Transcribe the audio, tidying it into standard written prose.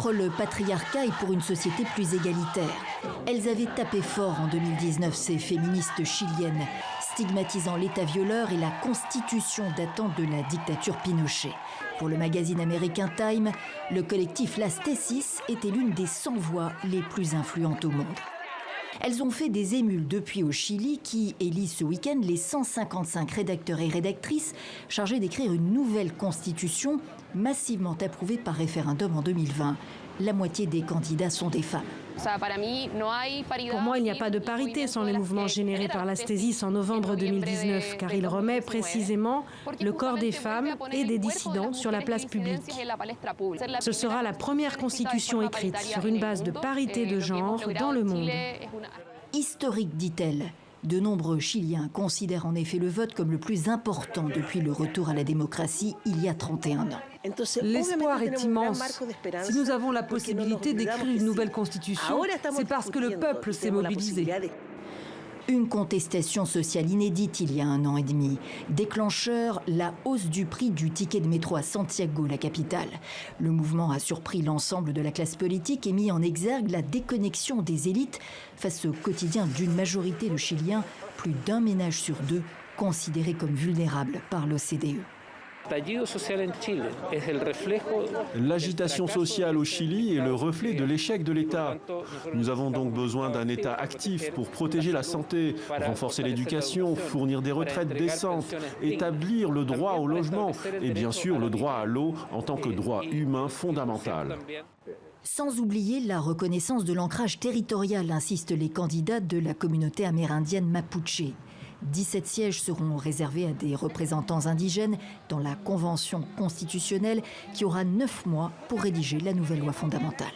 Contre le patriarcat et pour une société plus égalitaire. Elles avaient tapé fort en 2019, ces féministes chiliennes, stigmatisant l'État violeur et la constitution datant de la dictature Pinochet. Pour le magazine américain Time, le collectif Las Tesis était l'une des 100 voix les plus influentes au monde. Elles ont fait des émules depuis au Chili qui élit ce week-end les 155 rédacteurs et rédactrices chargés d'écrire une nouvelle constitution massivement approuvée par référendum en 2020. La moitié des candidats sont des femmes. Pour moi, il n'y a pas de parité sans le mouvement généré par Las Tesis en novembre 2019, car il remet précisément le corps des femmes et des dissidents sur la place publique. Ce sera la première constitution écrite sur une base de parité de genre dans le monde. Historique, dit-elle. De nombreux Chiliens considèrent en effet le vote comme le plus important depuis le retour à la démocratie il y a 31 ans. L'espoir est immense. Si nous avons la possibilité d'écrire une nouvelle constitution, c'est parce que le peuple s'est mobilisé. Une contestation sociale inédite il y a 1 an et demi. Déclencheur, la hausse du prix du ticket de métro à Santiago, la capitale. Le mouvement a surpris l'ensemble de la classe politique et mis en exergue la déconnexion des élites face au quotidien d'une majorité de Chiliens, plus d'un ménage sur 2 considéré comme vulnérable par l'OCDE. L'agitation sociale au Chili est le reflet de l'échec de l'État. Nous avons donc besoin d'un État actif pour protéger la santé, renforcer l'éducation, fournir des retraites décentes, établir le droit au logement et bien sûr le droit à l'eau en tant que droit humain fondamental. Sans oublier la reconnaissance de l'ancrage territorial, insistent les candidats de la communauté amérindienne Mapuche. 17 sièges seront réservés à des représentants indigènes dans la Convention constitutionnelle qui aura 9 mois pour rédiger la nouvelle loi fondamentale.